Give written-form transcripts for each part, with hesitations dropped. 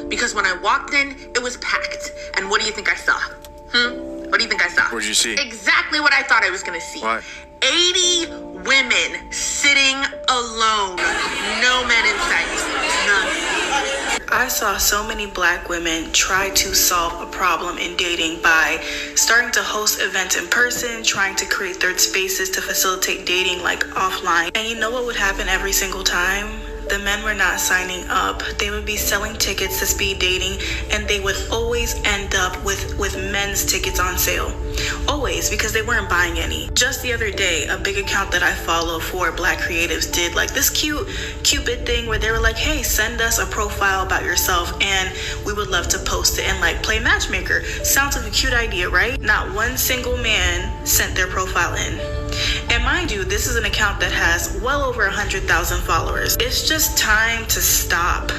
because when I walked in, it was packed. And what do you think I saw? What do you think I saw? What did you see? Exactly what I thought I was going to see. What? 80 women sitting alone. No men in sight. None. I saw so many black women try to solve a problem in dating by starting to host events in person, trying to create third spaces to facilitate dating like offline. And you know what would happen every single time? The men were not signing up. They would be selling tickets to speed dating, and they would always end up with men's tickets on sale. Always, because they weren't buying any. Just the other day, a big account that I follow for black creatives did like this cute Cupid thing where they were like, hey, send us a profile about yourself and we would love to post it and like play matchmaker. Sounds like a cute idea, right? Not one single man sent their profile in. And mind you, this is an account that has well over 100,000 followers. It's just time to stop.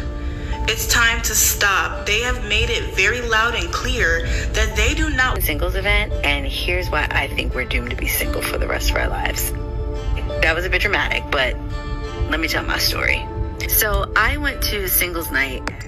It's time to stop. They have made it very loud and clear that they do not singles event, and here's why I think we're doomed to be single for the rest of our lives. That was a bit dramatic, but let me tell my story. So I went to singles night at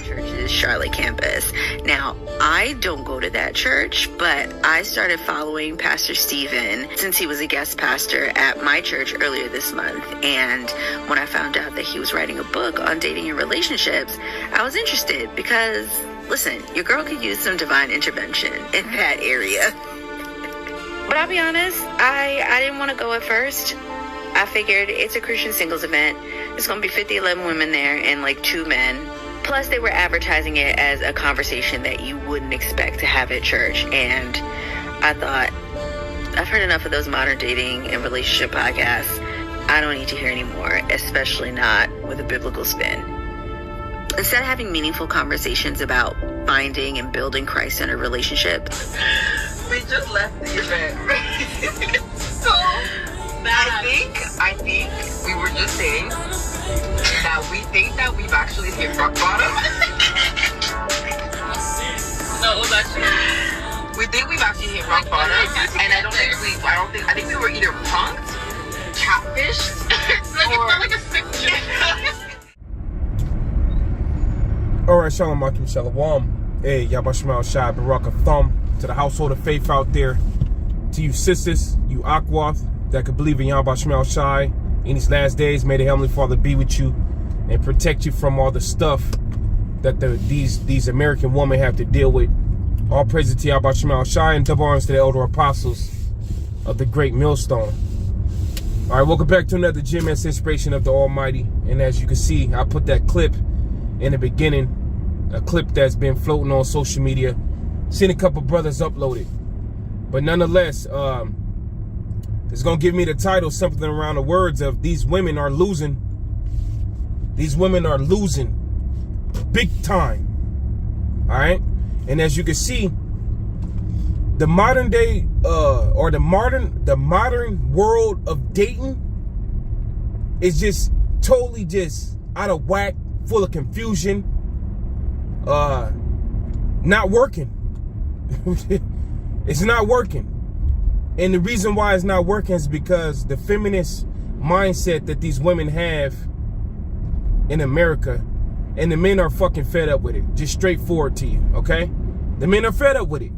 church's Charlotte campus. Now, I don't go to that church, but I started following Pastor Steven since he was a guest pastor at my church earlier this month. And when I found out that he was writing a book on dating and relationships, I was interested because, listen, your girl could use some divine intervention in that area. But I'll be honest, I didn't want to go at first. I figured it's a Christian singles event. There's going to be 50, 11 women there and like 2 men. Plus, they were advertising it as a conversation that you wouldn't expect to have at church. And I thought, I've heard enough of those modern dating and relationship podcasts. I don't need to hear any more, especially not with a biblical spin. Instead of having meaningful conversations about finding and building Christ-centered relationships, We just left the event. So I think we were just saying that we think that we've actually hit rock bottom. No, it was actually. We think we've actually hit rock bottom, and I think we were either punked, catfished, or like a sick All right, Shalom Akim Shalom. Hey, Yabashmal Shai Baraka Thumb. To the household of faith out there, to you sisters, you Akwath that could believe in Yabashmal Shai in these last days, may the Heavenly Father be with you and protect you from all the stuff that these American women have to deal with. All praise to Yabashmal Shai and double honors to the elder apostles of the great millstone. All right, welcome back to another GMS Inspiration of the Almighty. And as you can see, I put that clip in the beginning, a clip that's been floating on social media. Seen a couple brothers upload it, but nonetheless, it's gonna give me the title, something around the words of these women are losing. These women are losing big time. All right, and as you can see, the modern day or the modern world of dating is just totally just out of whack, full of confusion, not working. It's not working. And the reason why it's not working is because the feminist mindset that these women have in America, and the men are fucking fed up with it. Just straightforward to you, okay? The men are fed up with it.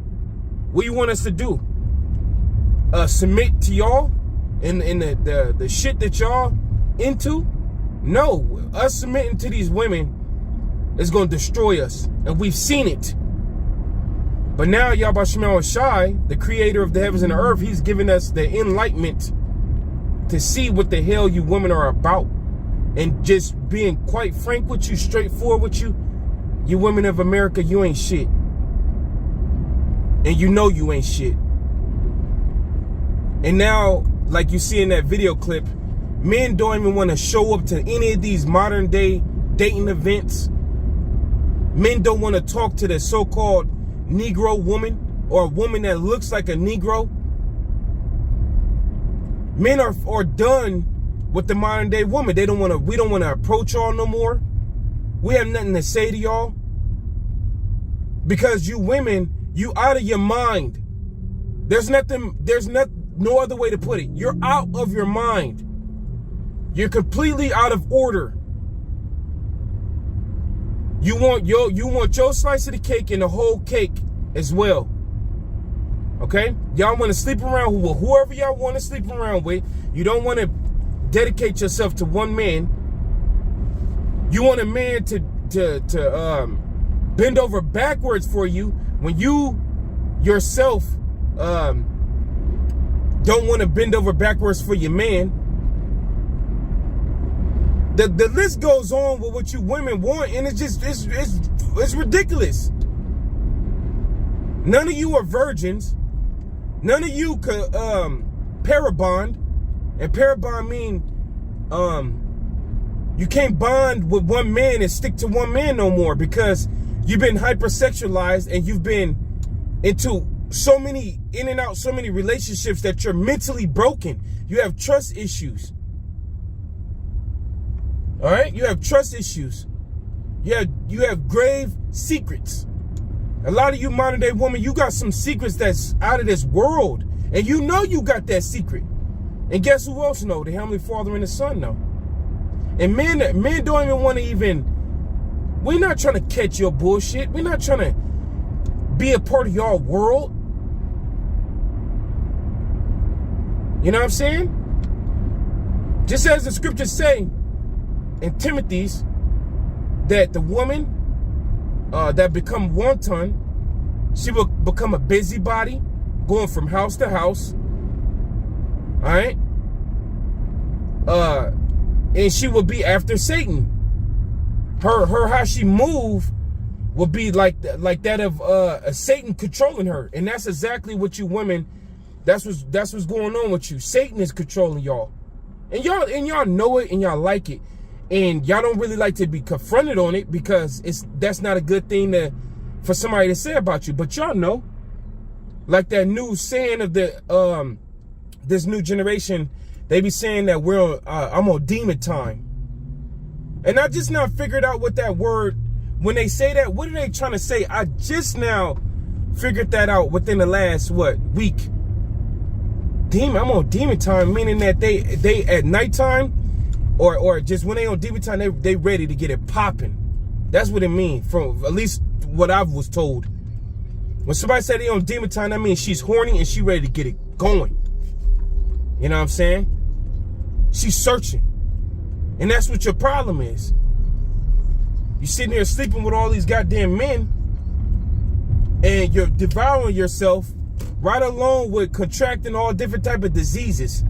What do you want us to do? Submit to y'all in the shit that y'all into? No, us submitting to these women is gonna destroy us, and we've seen it. But now Yabashmal Shai, the creator of the heavens and the earth, he's giving us the enlightenment to see what the hell you women are about. And just being quite frank with you, straightforward with you, you women of America, you ain't shit. And you know you ain't shit. And now, like you see in that video clip, men don't even want to show up to any of these modern day dating events. Men don't want to talk to the so-called Negro woman or a woman that looks like a Negro. Men are done with the modern day woman. We don't want to approach y'all no more. We have nothing to say to y'all. Because you women, you out of your mind. There's no other way to put it. You're out of your mind. You're completely out of order. You want your slice of the cake and the whole cake as well. Okay? Y'all want to sleep around with whoever y'all want to sleep around with. You don't want to dedicate yourself to one man. You want a man to bend over backwards for you when you yourself don't want to bend over backwards for your man. The list goes on with what you women want, and it's ridiculous. None of you are virgins. None of you could parabond, and parabond mean you can't bond with one man and stick to one man no more, because you've been hypersexualized and you've been into so many relationships that you're mentally broken. You have trust issues. All right, you have trust issues. You have grave secrets. A lot of you modern day women, you got some secrets that's out of this world, and you know you got that secret. And guess who else know? The Heavenly Father and the Son know. And men don't even want to even. We're not trying to catch your bullshit. We're not trying to be a part of your world. You know what I'm saying? Just as the scriptures say in Timothy's, that the woman that become wanton, she will become a busybody, going from house to house. All right, and she will be after Satan. Her how she move will be like that of Satan controlling her, and that's exactly what you women. That's what's going on with you. Satan is controlling y'all, and y'all know it, and y'all like it. And y'all don't really like to be confronted on it, because that's not a good thing for somebody to say about you. But y'all know, like that new saying of the this new generation, they be saying that I'm on demon time. And I just now figured out what that word, when they say that, what are they trying to say? I just now figured that out within the last week. Demon, I'm on demon time, meaning that they at nighttime, or just when they on demon time, they ready to get it popping. That's what it means, from at least what I was told. When somebody said they on demon time, that means she's horny and she ready to get it going. You know what I'm saying? She's searching. And that's what your problem is. You're sitting here sleeping with all these goddamn men, and you're devouring yourself right along with contracting all different type of diseases.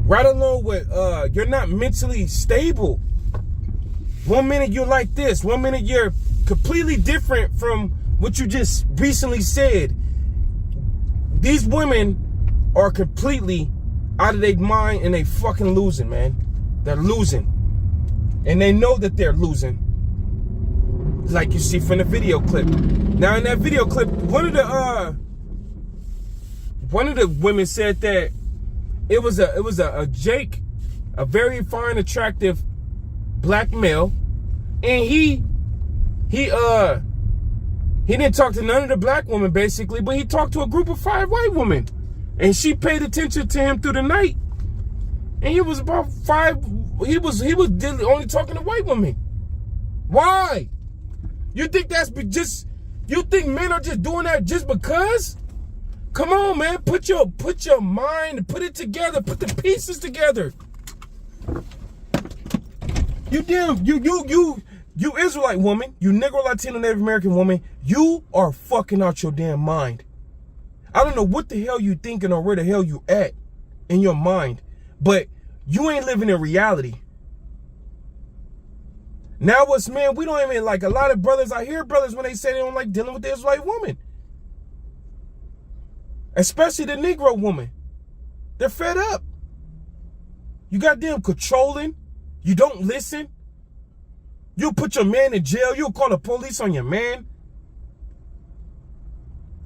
Right along with you're not mentally stable. One minute you're like this, one minute you're completely different from what you just recently said. These women are completely out of their mind, and they fucking losing, man. They're losing. And they know that they're losing. Like you see from the video clip. Now in that video clip, one of the women said that it was a Jake, a very fine, attractive black male, and he didn't talk to none of the black women basically, but he talked to a group of 5 white women, and she paid attention to him through the night, and he was about 5. He was only talking to white women. Why? You think you think men are just doing that just because? Come on, man. Put your mind, put it together, put the pieces together. You Israelite woman, you Negro, Latino, Native American woman, you are fucking out your damn mind. I don't know what the hell you thinking or where the hell you at in your mind, but you ain't living in reality. Now what's, man, we don't even, like, a lot of brothers, I hear brothers when they say they don't like dealing with the Israelite woman. Especially the Negro woman. They're fed up. You goddamn controlling. You don't listen. You'll put your man in jail. You'll call the police on your man.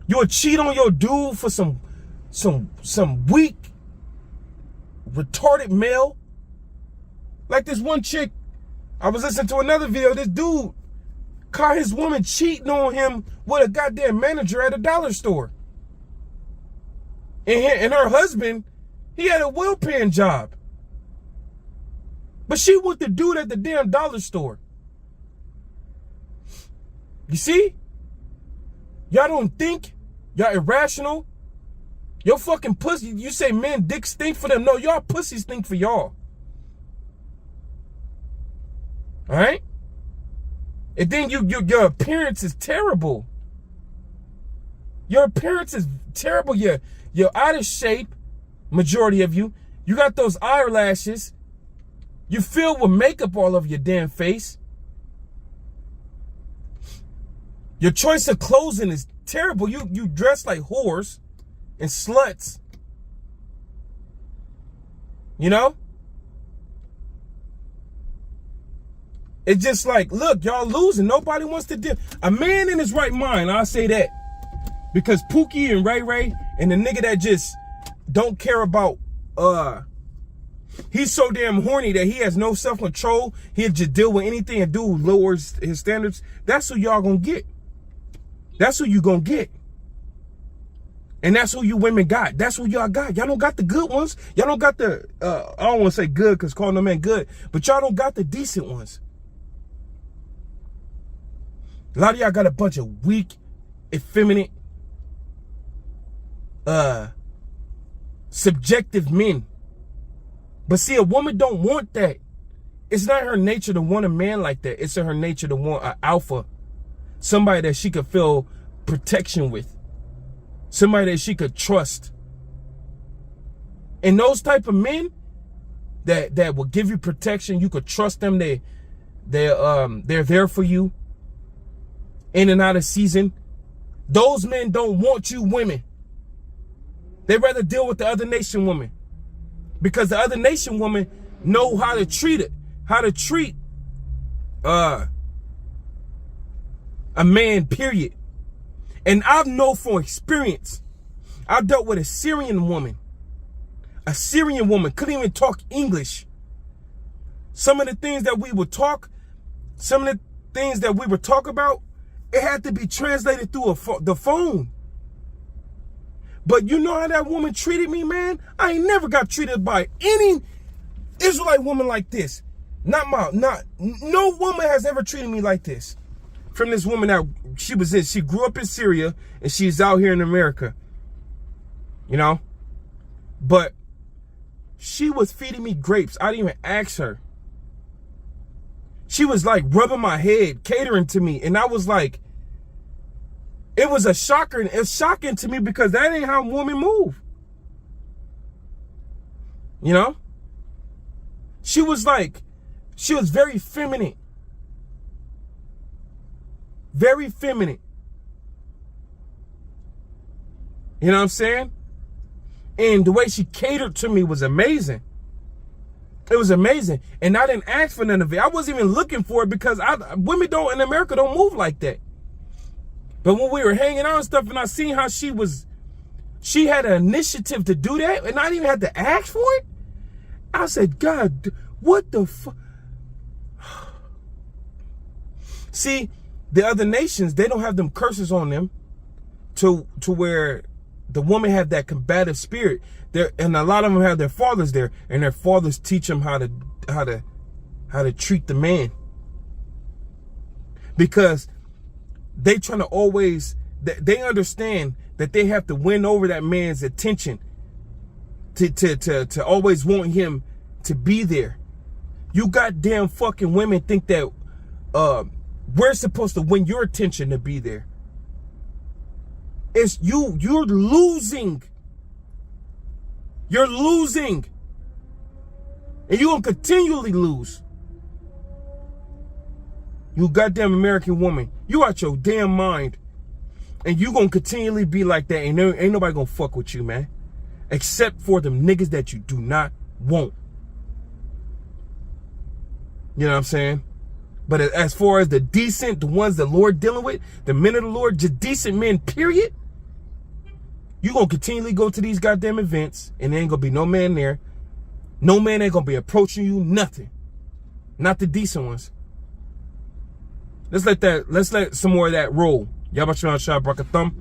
You'll cheat on your dude for some weak, retarded male. Like this one chick, I was listening to another video. This dude caught his woman cheating on him with a goddamn manager at a dollar store. And her husband, he had a well-paying job. But she with the dude at the damn dollar store. You see? Y'all don't think. Y'all irrational. Your fucking pussy. You say men dick stink for them. No, y'all pussies stink for y'all. All right? And then your appearance is terrible. Your appearance is terrible. You're out of shape, majority of you. You got those eyelashes. You filled with makeup all over your damn face. Your choice of clothing is terrible. You dress like whores and sluts. You know? It's just like, look, y'all losing. Nobody wants to deal. A man in his right mind, I'll say that. Because Pookie and Ray Ray and the nigga that just don't care about, he's so damn horny that he has no self-control. He'll just deal with anything and do lowers his standards. That's who y'all gonna get. That's who you gonna get. And that's who you women got. That's who y'all got. Y'all don't got the good ones. Y'all don't got the, I don't want to say good because calling them men good, but y'all don't got the decent ones. A lot of y'all got a bunch of weak, effeminate, subjective men. But see, a woman don't want that. It's not her nature to want a man like that. It's her nature to want an alpha. Somebody that she could feel protection with. Somebody that she could trust. And those type of men that will give you protection, you could trust them. They're there for you in and out of season. Those men don't want you women. They'd rather deal with the other nation woman. Because the other nation woman know how to treat it. How to treat a man, period. And I know from experience, I dealt with a Syrian woman. A Syrian woman couldn't even talk English. Some of the things that we would talk, some of the things that we would talk about, it had to be translated through the phone. But you know how that woman treated me, man? I ain't never got treated by any Israelite woman like this. No woman has ever treated me like this. From this woman that she grew up in Syria and she's out here in America. You know? But she was feeding me grapes. I didn't even ask her. She was like rubbing my head, catering to me. And I was like, it was a shocker. It's shocking to me because that ain't how women move. You know? She was very feminine. Very feminine. You know what I'm saying? And the way she catered to me was amazing. It was amazing. And I didn't ask for none of it. I wasn't even looking for it because women in America don't move like that. But when we were hanging out and stuff and I seen how she had an initiative to do that and I didn't even have to ask for it. I said, God, what the fuck? See, the other nations, they don't have them curses on them to where the woman have that combative spirit. And a lot of them have their fathers there, and their fathers teach them how to treat the man. Because they trying to always, they understand that they have to win over that man's attention to always want him to be there. You goddamn fucking women think that we're supposed to win your attention to be there. It's you're losing. You're losing. And you're going to continually lose. You goddamn American woman. You out your damn mind. And you going to continually be like that. And there ain't nobody going to fuck with you, man. Except for them niggas that you do not want. You know what I'm saying? But as far as the decent, the ones the Lord dealing with, the men of the Lord, just decent men, period. You gonna continually go to these goddamn events and there ain't gonna be no man there. No man ain't gonna be approaching you, nothing. Not the decent ones. Let's let some more of that roll. Yabashima Shah Brakathum.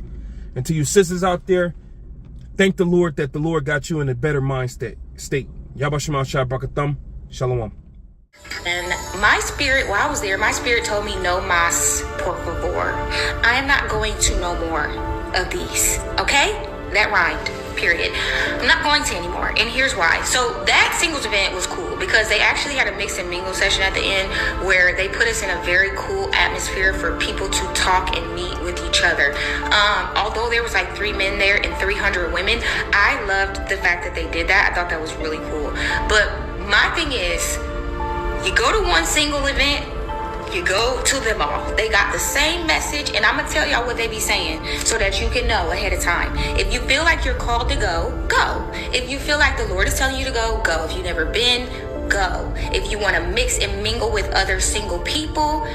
And to you sisters out there, thank the Lord that the Lord got you in a better mind state. Yabashima Shah Brakathum. Shalom. And my spirit, while I was there, my spirit told me no mas, por favor. I am not going to no more of these, okay? That rhymed, period. I'm not going to anymore, and here's why. So that singles event was cool because they actually had a mix and mingle session at the end where they put us in a very cool atmosphere for people to talk and meet with each other. Although there was like 3 men there and 300 women, I loved the fact that they did that. I thought that was really cool. But my thing is, you go to one single event, you go to them all. They got the same message, and I'm gonna tell y'all what they be saying so that you can know ahead of time. If you feel like you're called to go, go. If you feel like the Lord is telling you to go, go. If you've never been, go. If you want to mix and mingle with other single people,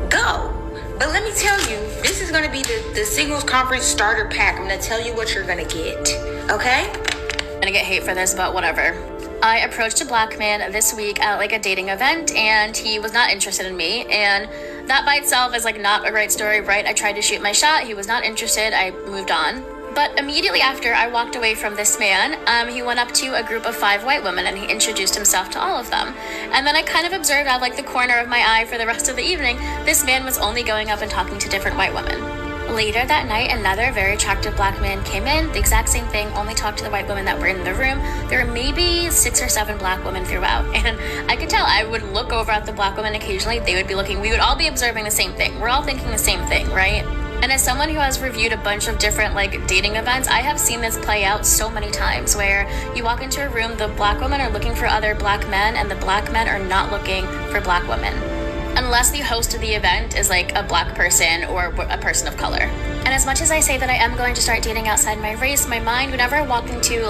go. But let me tell you, this is gonna be the singles conference starter pack. I'm gonna tell you what you're gonna get, okay? I'm gonna get hate for this, but whatever. I approached a black man this week at like a dating event, and he was not interested in me, and that by itself is like not a great story, right? I tried to shoot my shot, he was not interested, I moved on. But immediately after I walked away from this man, he went up to a group of 5 white women and he introduced himself to all of them. And then I kind of observed out of like the corner of my eye for the rest of the evening, this man was only going up and talking to different white women. Later that night, another very attractive black man came in, the exact same thing, only talked to the white women that were in the room. There were maybe 6 or 7 black women throughout, and I could tell. I would look over at the black women occasionally, they would be looking, we would all be observing the same thing. We're all thinking the same thing, right? And as someone who has reviewed a bunch of different like dating events, I have seen this play out so many times where you walk into a room, the black women are looking for other black men, and the black men are not looking for black women. Unless the host of the event is like a black person or a person of color. And as much as I say that I am going to start dating outside my race, my mind, whenever I walk into